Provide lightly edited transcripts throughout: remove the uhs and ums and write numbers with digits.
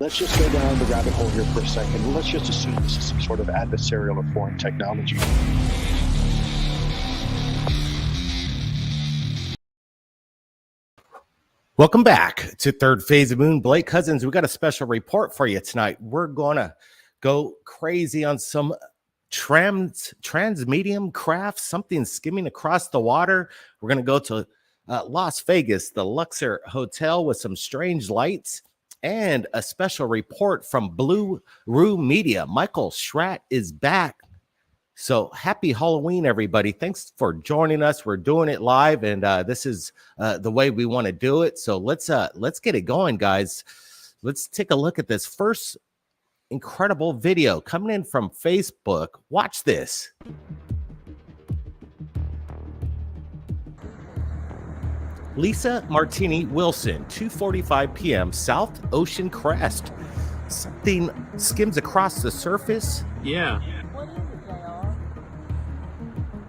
Let's just go down the rabbit hole here for a second. Let's just assume this is some sort of adversarial or foreign technology. Welcome back to Third Phase of Moon. Blake Cousins, we got a special report for you tonight. We're going to go crazy on some transmedium craft, something skimming across the water. We're going to go to Las Vegas, the Luxor Hotel, with some strange lights and a special report from Blue Room Media. Michael Schratt is back. So happy Halloween, everybody. Thanks for joining us. We're doing it live, and this is the way we want to do it. So let's get it going, guys. Let's take a look at this first incredible video coming in from Facebook. Watch this. Lisa Martini Wilson, 2:45 p.m., South Ocean Crest. Something skims across the surface. Yeah. What is it, JR?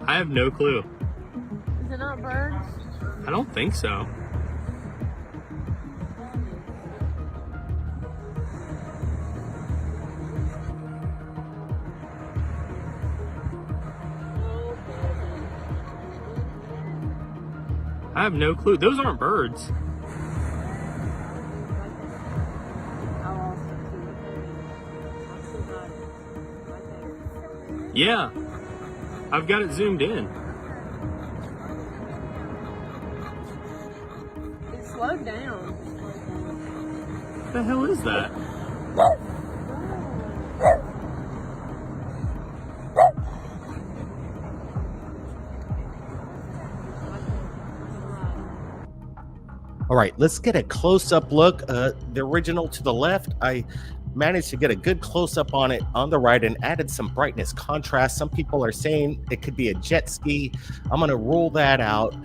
I have no clue. Is it not birds? I don't think so. I have no clue. Those aren't birds. Yeah. I've got it zoomed in. It slowed down. What the hell is that? All right, let's get a close-up look. The original to the left, I managed to get a good close-up on it on the right and added some brightness contrast. Some people are saying it could be a jet ski. I'm going to rule that out.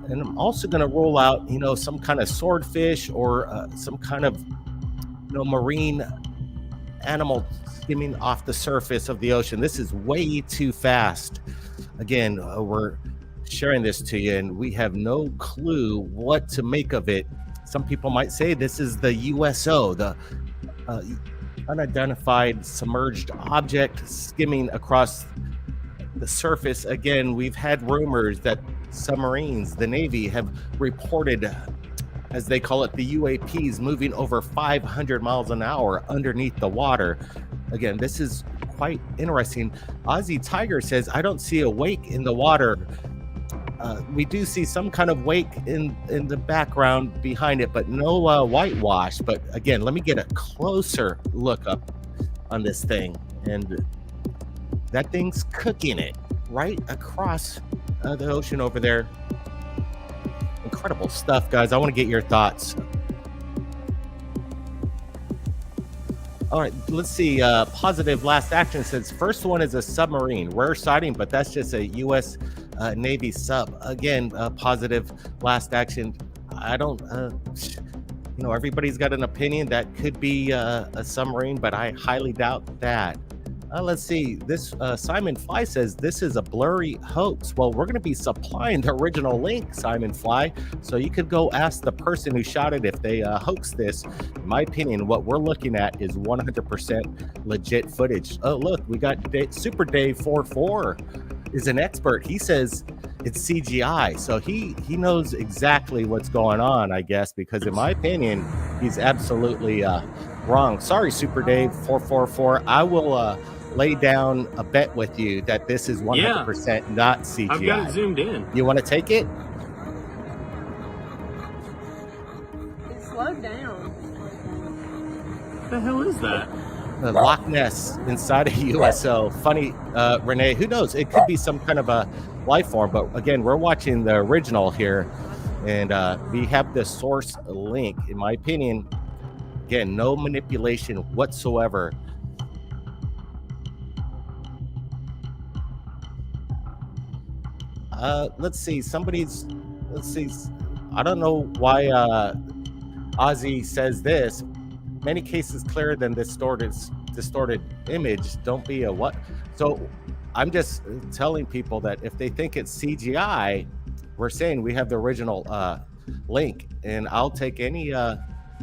And I'm also going to rule out, some kind of swordfish or some kind of, marine animal skimming off the surface of the ocean. This is way too fast. Again, we're sharing this to you and we have no clue what to make of it. Some people might say this is the USO, the unidentified submerged object skimming across the surface. Again, we've had rumors that submarines, the Navy, have reported, as they call it, the UAPs moving over 500 miles an hour underneath the water. Again, this is quite interesting. Aussie Tiger says, I don't see a wake in the water. We do see some kind of wake in the background behind it, but no whitewash. But again, let me get a closer look up on this thing. And that thing's cooking it right across the ocean over there. Incredible stuff, guys. I want to get your thoughts. All right, let's see. Positive Last Action says, first one is a submarine. Rare sighting, but that's just a U.S. Navy sub. Again, Positive Last Action. I don't, everybody's got an opinion. That could be a submarine, but I highly doubt that. Let's see. This Simon Fly says this is a blurry hoax. Well, we're going to be supplying the original link, Simon Fly, so you could go ask the person who shot it if they hoaxed this. In my opinion, what we're looking at is 100% legit footage. Oh, look, we got Super Dave 44 is an expert. He says it's CGI, so he knows exactly what's going on, I guess, because in my opinion, he's absolutely wrong. Sorry, Super Dave 444. I will lay down a bet with you that this is 100% not CGI. I've got it zoomed in. You want to take it? It slowed down. What the hell is that? The Loch Ness inside a USO. Funny, Renee, who knows? It could be some kind of a life form, but again, we're watching the original here, and we have the source link. In my opinion, again, no manipulation whatsoever. Let's see. I don't know why Ozzy says this. Many cases clearer than distorted image. Don't be a what? So I'm just telling people that if they think it's CGI, we're saying we have the original link, and I'll take any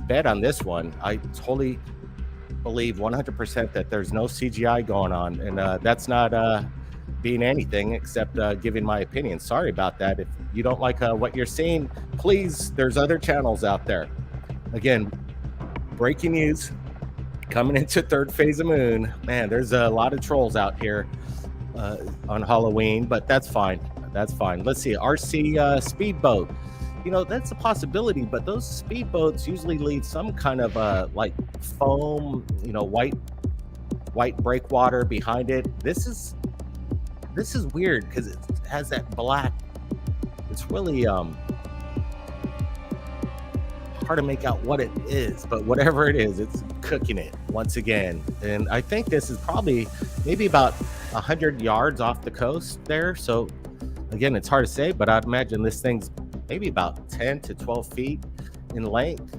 bet on this one. I totally believe 100% that there's no CGI going on, and that's not being anything except giving my opinion. Sorry about that. If you don't like what you're seeing, please, there's other channels out there. Again, breaking news coming into third phase of moon. Man, there's a lot of trolls out here on Halloween, but that's fine. That's fine. Let's see. RC speedboat. You know, that's a possibility, but those speedboats usually leave some kind of like foam, you know, white breakwater behind it. This is weird because it has that black. It's really hard to make out what it is, but whatever it is, it's cooking it once again. And I think this is probably maybe about 100 yards off the coast there. So again, it's hard to say, but I'd imagine this thing's maybe about 10 to 12 feet in length.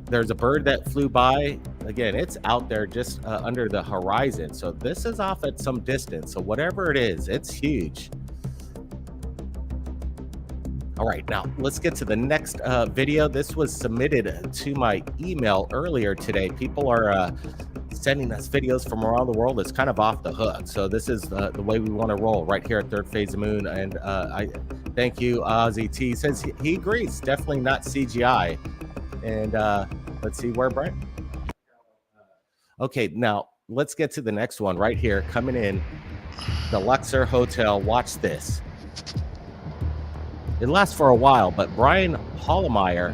There's a bird that flew by. Again, it's out there just under the horizon. So this is off at some distance. So whatever it is, it's huge. All right, now let's get to the next video. This was submitted to my email earlier today. People are sending us videos from around the world. It's kind of off the hook. So this is the way we want to roll right here at Third Phase of Moon. And I thank you, Ozzy T. Says he agrees, definitely not CGI. And let's see where Brent. Okay, now let's get to the next one right here. Coming in, the Luxor Hotel. Watch this. It lasts for a while, but Brian Hollemeyer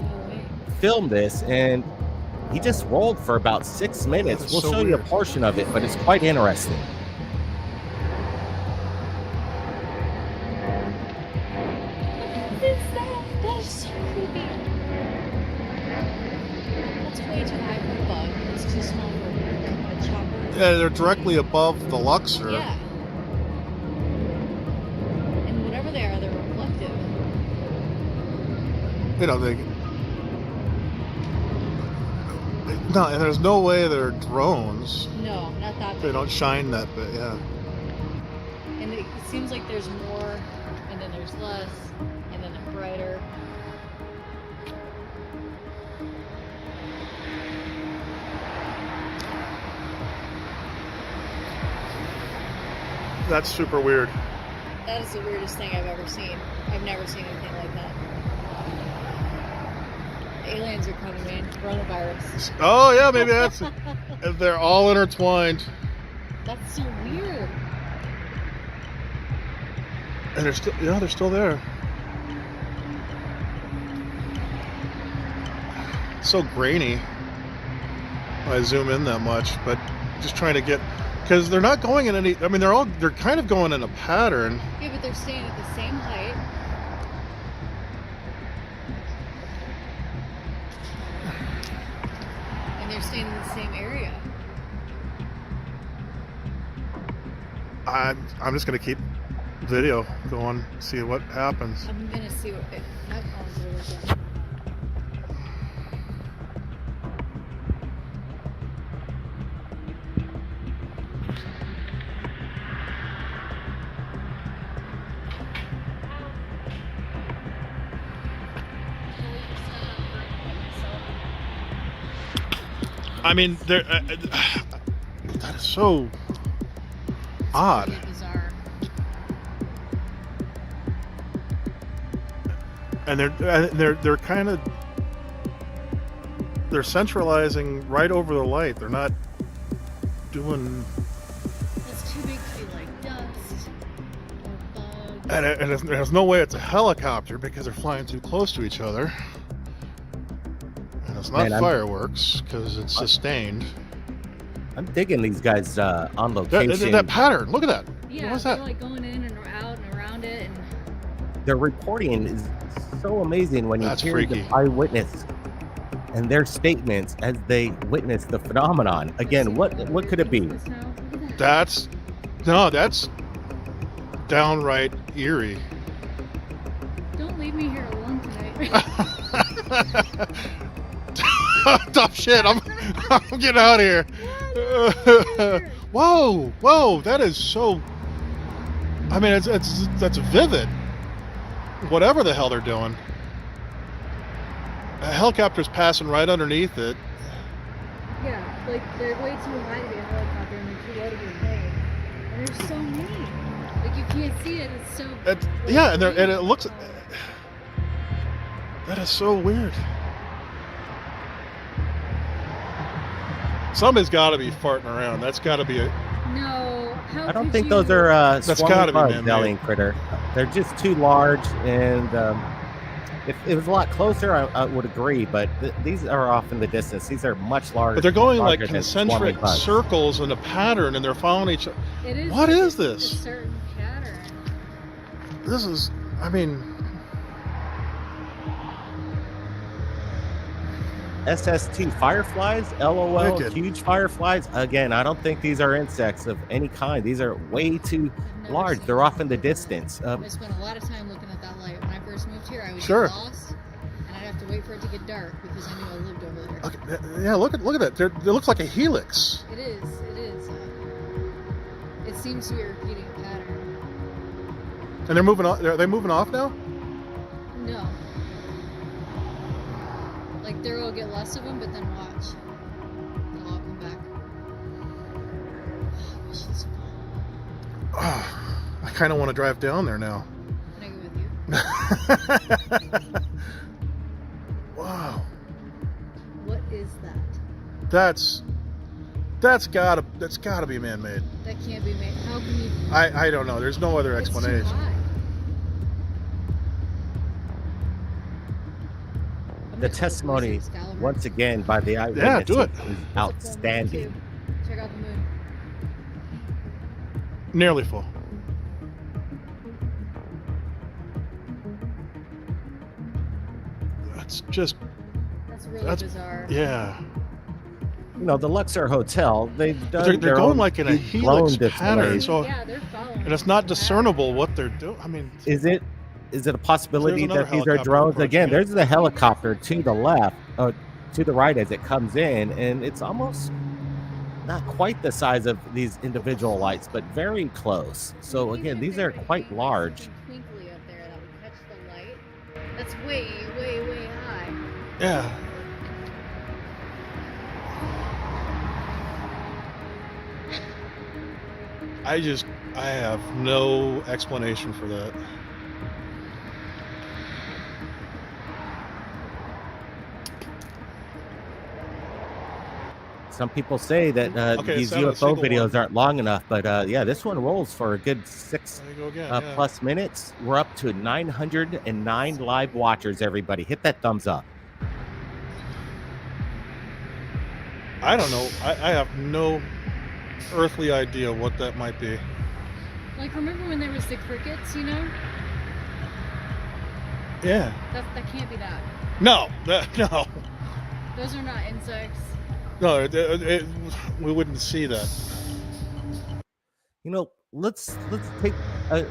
filmed this, and he just rolled for about 6 minutes. We'll show you a portion of it, but it's quite interesting. What is that? That is so creepy. That's way too high for a bug. It's too small for a chopper. Yeah, they're directly above the Luxor. Yeah. And whatever they are, they're reflective. You know, no, and there's no way they're drones. No, not that They big. don't shine that bit, yeah. And it seems like there's more, and then there's less, and then they're brighter. That's super weird. That is the weirdest thing I've ever seen. I've never seen anything like that. Aliens are coming, man. Coronavirus. Oh yeah, maybe that's it. They're all intertwined. That's so weird. And they're still, yeah, they're still there. It's so grainy. I zoom in that much, but just trying to get, because they're not going in any. I mean, they're kind of going in a pattern. Yeah, but they're staying at the same height. And they're staying in the same area. I'm just gonna keep video going, see what happens. I'm gonna see what if my phone's really good. I mean, that is so odd. Really bizarre. And they're kind of, they're centralizing right over the light. They're not doing, It's too big to be like dust or bugs. and there's no way it's a helicopter because they're flying too close to each other. And it's not Man, fireworks because it's sustained. I'm digging these guys on location. That pattern, look at that. Yeah, What's they're that? like going in and out and around it, and Their reporting is so amazing when you That's hear freaky. the eyewitness and their statements as they witness the phenomenon. Again, what could it be? That's downright eerie. Don't leave me here alone tonight. Tough shit. I'm getting out of here. Whoa, that is so. I mean, that's vivid. Whatever the hell they're doing. A helicopter's passing right underneath it. Yeah. Like, they're way too high to be a helicopter and they're too low to be a plane. And there's so many. Like, you can't see it, it's so... Yeah, and it looks... That is so weird. Somebody's got to be farting around. That's got to be a... No, how I don't could think you... those are That's gotta be man-made. alien critter. They're just too large, and if it was a lot closer, I would agree. But these are off in the distance. These are much larger. But they're going like larger than swarming concentric bugs. circles in a pattern, and they're following each other. It is What like is a this? certain pattern. This is... I mean... SST fireflies, LOL, Wicked. huge fireflies. Again, I don't think these are insects of any kind. These are way too large. They're off in the distance. I spent a lot of time looking at that light. When I first moved here, I would Sure. get lost, and I'd have to wait for it to get dark because I knew I lived over there. Okay, yeah, look at that. It looks like a helix. It is. It is. It seems to be a repeating pattern. And they're moving off. Are they moving off now? No. Like, there will get less of them, but then watch. They'll all come back. Oh, she's fun. Oh, I kind of want to drive down there now. Can I go with you? Wow. What is that? That's gotta be man-made. That can't be made. How can you... I don't know. There's no other It's too explanation. high. The testimony, once again, by the eyewitness Yeah, do it. is outstanding. Check out the moon. Nearly full. That's just... That's really That's- bizarre. Yeah. You know, the Luxor Hotel, they've done They're their going own like in a huge helix drone pattern. displays. So, Yeah, they're following. and it's not discernible what they're doing. I mean... Is it a possibility There's another that these are helicopter drones? approaching Again, it. there's the helicopter to the left, to the right as it comes in, and it's almost not quite the size of these individual lights, but very close. So again, these are quite large. Twinkly up there that would catch the light. That's way, way, way high. Yeah. I have no explanation for that. Some people say that Okay, these it's not a UFO single videos one. aren't long enough, but yeah, this one rolls for a good 6 There you go again. Yeah. plus minutes. We're up to 909 live watchers. Everybody, hit that thumbs up. I don't know. I have no earthly idea what that might be. Like, remember when there was the crickets, you know? Yeah. That can't be that. No. No. Those are not insects. No. We wouldn't see that. You know, let's take a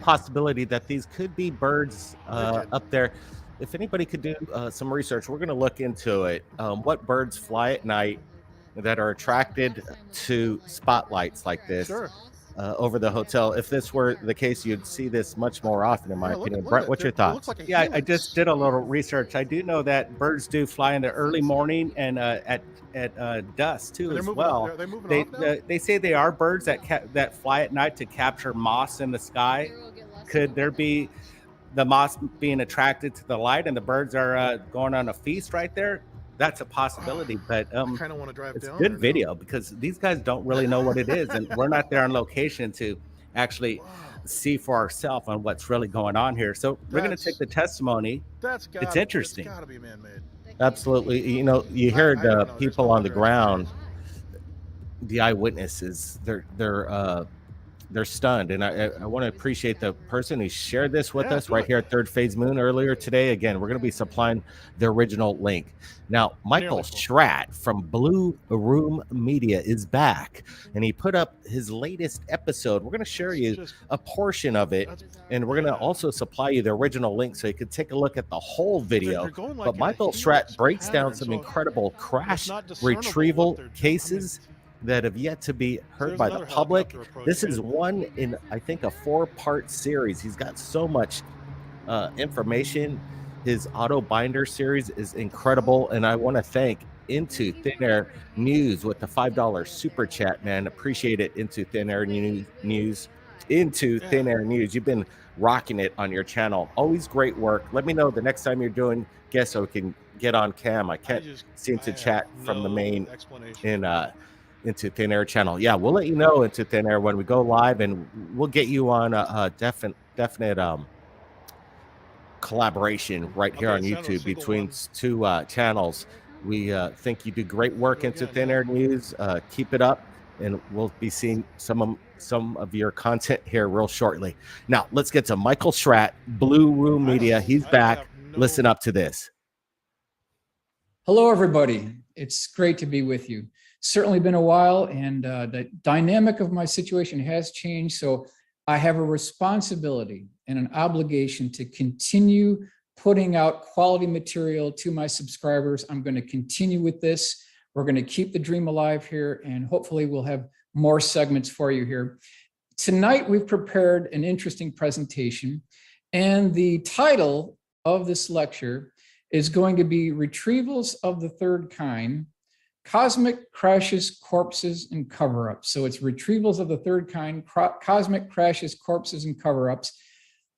possibility that these could be birds up there. If anybody could do some research, we're going to look into it. What birds fly at night that are attracted to spotlights like this Sure. over the hotel? If this were the case, you'd see this much more often, in my Yeah, look opinion. at Brent, it. what's your It looks thoughts? like a Yeah, I helix. just did a little research. I do know that birds do fly in the early morning and at dusk too, They're as moving well. Are they moving off now? They say they are birds that fly at night to capture moths in the sky. There will get less of Could them, there but be the moths being attracted to the light and the birds are going on a feast right there? That's a possibility, but I kind of want to drive it's down. good there video because these guys don't really know what it is, and we're not there on location to actually Now. Wow. see for ourselves on what's really going on here. So we're going to That's- take the testimony. That's got. It's interesting. It's got to be man-made. that can't Absolutely, be. you know, you I heard don't know. There's people no on the other ground, Why? the eyewitnesses. They're stunned, and I want to appreciate the person who shared this with Yeah, us do right it. here at Third Phase Moon earlier today. Again, we're going to be supplying the original link. Now, Michael Nearly full. Schratt from Blue Room Media is back, and he put up his latest episode. We're going to share you Just- a portion of it, That's- and we're going to also supply you the original link so you can take a look at the whole video. They're going like But in a Michael helix Schratt breaks down pattern, some so incredible it's crash not discernible retrieval what they're doing. cases that have yet to be heard There's by the another public. helicopter This is approaching. one in, I think, a 4-part series. He's got so much information. His auto binder series is incredible, and I want to thank Into Thin Air News with the $5 super chat, man. Appreciate it. Into Thin Air News. Into Thin Air News. You've been rocking it on your channel. Always great work. Let me know the next time you're doing guests so we can get on cam. I can't seem to chat from the main in Into Thin Air channel. Yeah, we'll let you know Into Thin Air when we go live, and we'll get you on a definite collaboration right here on YouTube between two channels. We think you do great work Into Thin Air News. Keep it up, and we'll be seeing some of your content here real shortly. Now, let's get to Michael Schratt, Blue Room Media. He's back. Listen up to this. Hello, everybody. It's great to be with you. Certainly been a while, and the dynamic of my situation has changed. So I have a responsibility and an obligation to continue putting out quality material to my subscribers. I'm going to continue with this. We're going to keep the dream alive here, and hopefully we'll have more segments for you here. Tonight, we've prepared an interesting presentation, and the title of this lecture is going to be Retrievals of the Third Kind, Cosmic Crashes, Corpses, and Cover-Ups. So it's Retrievals of the Third Kind, Cosmic Crashes, Corpses, and Cover-Ups.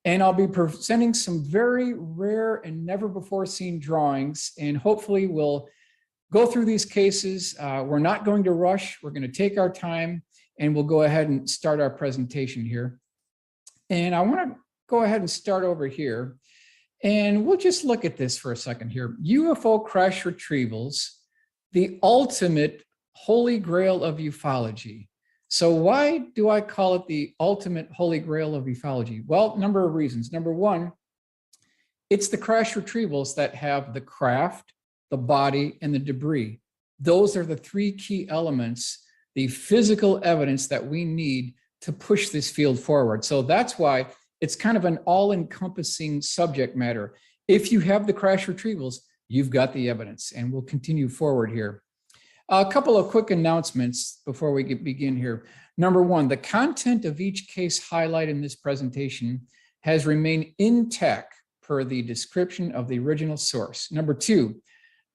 And I'll be presenting some very rare and never before seen drawings, and hopefully we'll go through these cases. We're not going to rush. We're going to take our time, and we'll go ahead and start our presentation here. And I want to go ahead and start over here, and we'll just look at this for a second here. UFO crash retrievals, the ultimate holy grail of ufology. So why do I call it the ultimate holy grail of ufology? Well, number of reasons. Number one, it's the crash retrievals that have the craft, the body, and the debris. Those are the three key elements, the physical evidence that we need to push this field forward. So that's why it's kind of an all-encompassing subject matter. If you have the crash retrievals, you've got the evidence, and we'll continue forward here. A couple of quick announcements before we begin here. Number one, the content of each case highlighted in this presentation has remained intact per the description of the original source. Number two,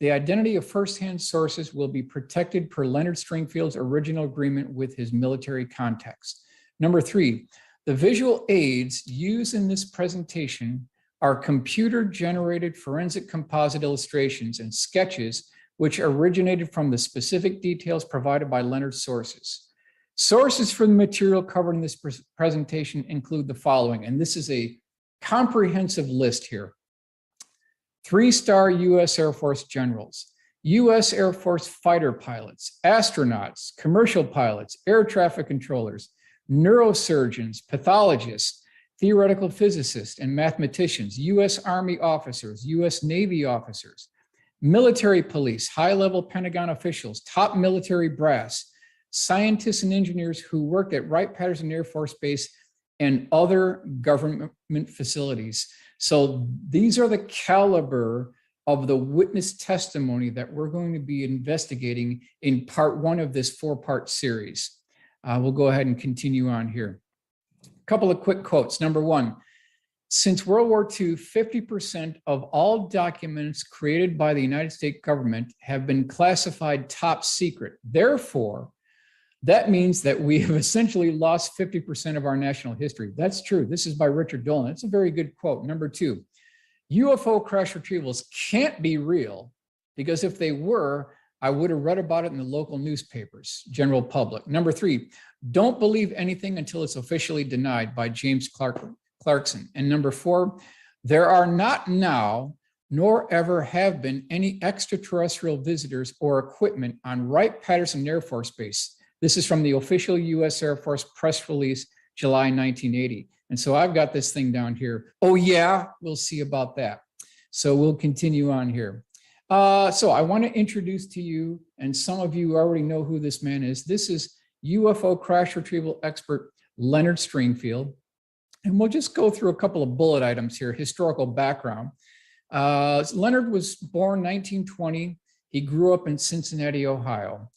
the identity of firsthand sources will be protected per Leonard Stringfield's original agreement with his military context. Number three, the visual aids used in this presentation are computer-generated forensic composite illustrations and sketches which originated from the specific details provided by Leonard's sources. Sources for the material covered in this presentation include the following, and this is a comprehensive list here. 3-star U.S. Air Force generals, U.S. Air Force fighter pilots, astronauts, commercial pilots, air traffic controllers, neurosurgeons, pathologists, theoretical physicists, and mathematicians, U.S. Army officers, U.S. Navy officers, military police, high-level Pentagon officials, top military brass, scientists and engineers who worked at Wright-Patterson Air Force Base, and other government facilities. So these are the caliber of the witness testimony that we're going to be investigating in part one of this four-part series. We'll go ahead and continue on here. A couple of quick quotes. Number one, since World War II, 50% of all documents created by the United States government have been classified top secret. Therefore, that means that we have essentially lost 50% of our national history. That's true. This is by Richard Dolan. It's a very good quote. Number two, UFO crash retrievals can't be real because if they were, I would have read about it in the local newspapers, general public. Number three, don't believe anything until it's officially denied by James Clarkson. And number four, there are not now, nor ever have been any extraterrestrial visitors or equipment on Wright-Patterson Air Force Base. This is from the official U.S. Air Force press release, July 1980. And so I've got this thing down here. Oh yeah, we'll see about that. So we'll continue on here. So I want to introduce to you, and some of you already know who this man is. This is UFO crash retrieval expert Leonard Stringfield. And we'll just go through a couple of bullet items here, historical background. Leonard was born 1920. He grew up in Cincinnati, Ohio.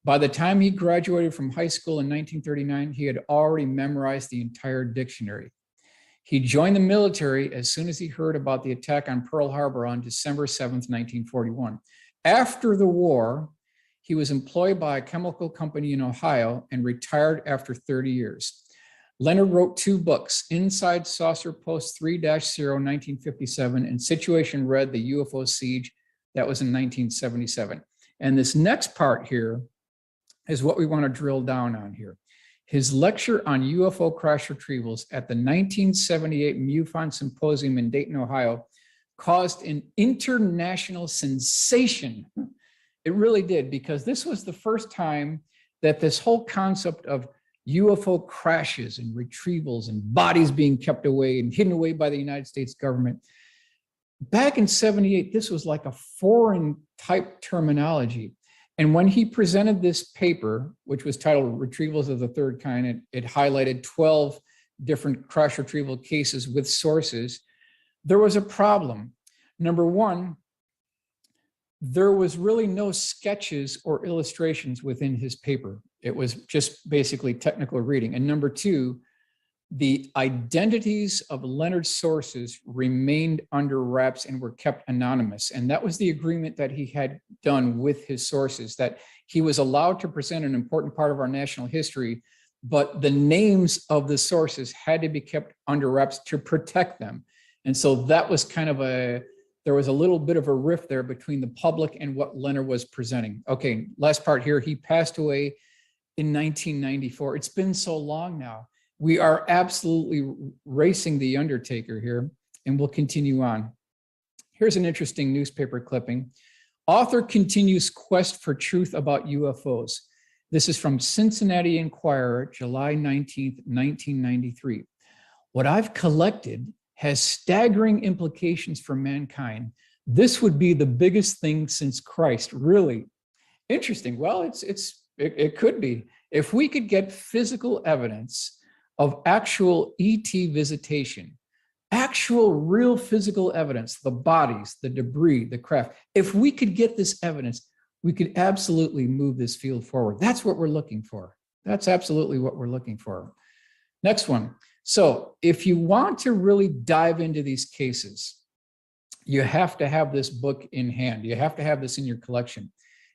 By the time he graduated from high school in 1939, he had already memorized the entire dictionary. He joined the military as soon as he heard about the attack on Pearl Harbor on December 7th, 1941. After the war, he was employed by a chemical company in Ohio and retired after 30 years. Leonard wrote 2 books, Inside Saucer Post 3-0, 1957, and Situation Red, the UFO Siege, that was in 1977. And this next part here is what we want to drill down on here. His lecture on UFO crash retrievals at the 1978 MUFON Symposium in Dayton, Ohio, caused an international sensation. It really did, because this was the first time that this whole concept of UFO crashes and retrievals and bodies being kept away and hidden away by the United States government. Back in 78, this was like a foreign type terminology. And when he presented this paper, which was titled Retrievals of the Third Kind, it highlighted 12 different crash retrieval cases with sources. There was a problem. Number one, there was really no sketches or illustrations within his paper. It was just basically technical reading. And number two, the identities of Leonard's sources remained under wraps and were kept anonymous. And that was the agreement that he had done with his sources, that he was allowed to present an important part of our national history, but the names of the sources had to be kept under wraps to protect them. And so that was kind of there was a little bit of a rift there between the public and what Leonard was presenting. Okay, last part here, he passed away in 1994. It's been so long now. We are absolutely racing the undertaker here, and we'll continue on. Here's an interesting newspaper clipping. Author continues quest for truth about UFOs. This is from Cincinnati Enquirer, July 19th, 1993. What I've collected has staggering implications for mankind. This would be the biggest thing since Christ. Really interesting. Well, it could be. If we could get physical evidence of actual ET visitation, actual real physical evidence, the bodies, the debris, the craft, if we could get this evidence, we could absolutely move this field forward. That's what we're looking for. That's absolutely what we're looking for. Next one. So if you want to really dive into these cases, you have to have this book in hand. You have to have this in your collection.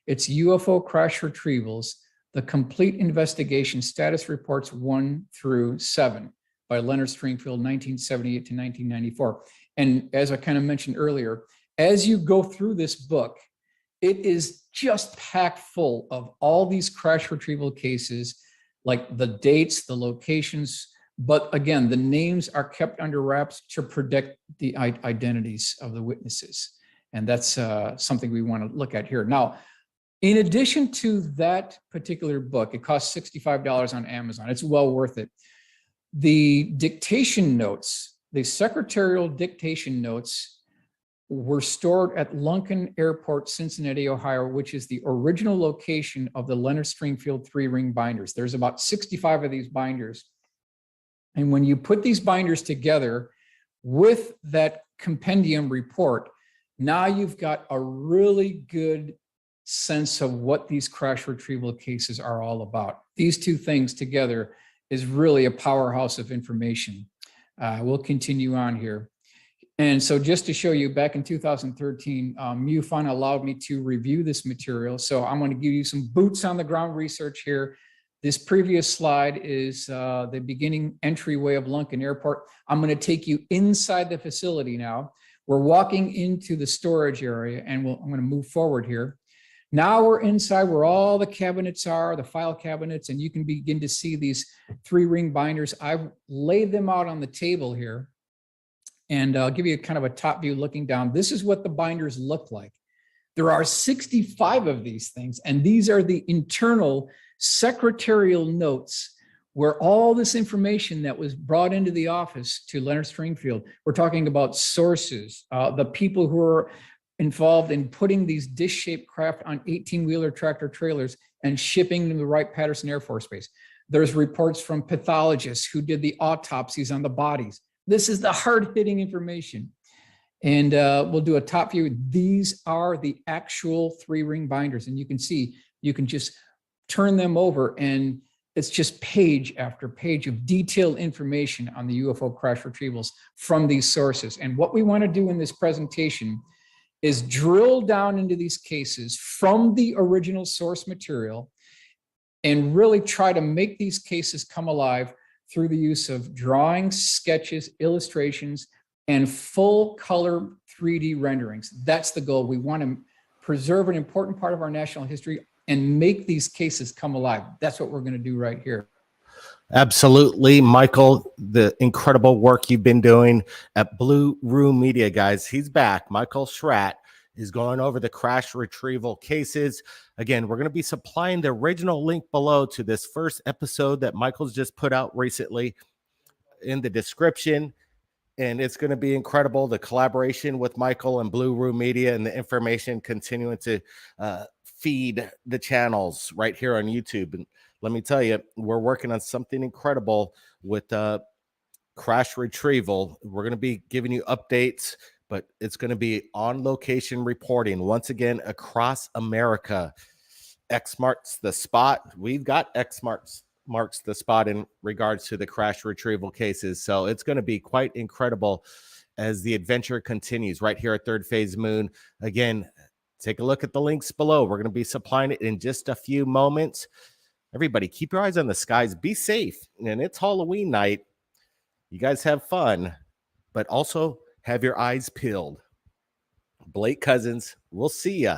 It's UFO Crash Retrievals, The Complete Investigation Status Reports 1 through 7 by Leonard Stringfield, 1978 to 1994. And as I kind of mentioned earlier, as you go through this book, it is just packed full of all these crash retrieval cases, like the dates, the locations, but again, the names are kept under wraps to protect the identities of the witnesses. And that's something we want to look at here. Now, in addition to that particular book, it costs $65 on Amazon. It's well worth it. The dictation notes, the secretarial dictation notes were stored at Lunken Airport, Cincinnati, Ohio, which is the original location of the Leonard Stringfield 3-ring binders. There's about 65 of these binders. And when you put these binders together with that compendium report, now you've got a really good sense of what these crash retrieval cases are all about. These two things together is really a powerhouse of information. We'll continue on here. And so just to show you, back in 2013, MUFON allowed me to review this material. So I'm going to give you some boots on the ground research here. This previous slide is the beginning entryway of Lunken Airport. I'm going to take you inside the facility now. We're walking into the storage area, and I'm going to move forward here. Now we're inside where all the cabinets are, the file cabinets, and you can begin to see these 3-ring binders. I've laid them out on the table here, and I'll give you kind of a top view looking down. This is what the binders look like. There are 65 of these things, and these are the internal secretarial notes where all this information that was brought into the office to Leonard Stringfield, we're talking about sources, the people who are involved in putting these dish-shaped craft on 18-wheeler tractor trailers and shipping them to Wright-Patterson Air Force Base. There's reports from pathologists who did the autopsies on the bodies. This is the hard-hitting information. And we'll do a top view. These are the actual 3-ring binders. And you can see, you can just turn them over, and it's just page after page of detailed information on the UFO crash retrievals from these sources. And what we want to do in this presentation is drill down into these cases from the original source material and really try to make these cases come alive through the use of drawings, sketches, illustrations, and full color 3D renderings. That's the goal. We want to preserve an important part of our national history and make these cases come alive. That's what we're going to do right here. Absolutely, Michael, the incredible work you've been doing at Blue Room Media, guys. He's back. Michael Schratt is going over the crash retrieval cases. Again, we're going to be supplying the original link below to this first episode that Michael's just put out recently in the description. And it's going to be incredible, the collaboration with Michael and Blue Room Media and the information continuing to feed the channels right here on YouTube. And let me tell you, we're working on something incredible with crash retrieval. We're going to be giving you updates, but it's going to be on location reporting once again across America. X marks the spot. We've got X marks the spot in regards to the crash retrieval cases. So it's going to be quite incredible as the adventure continues right here at Third Phase Moon. Again, take a look at the links below. We're going to be supplying it in just a few moments. Everybody, keep your eyes on the skies. Be safe. And it's Halloween night. You guys have fun, but also have your eyes peeled. Blake Cousins, we'll see you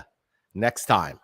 next time.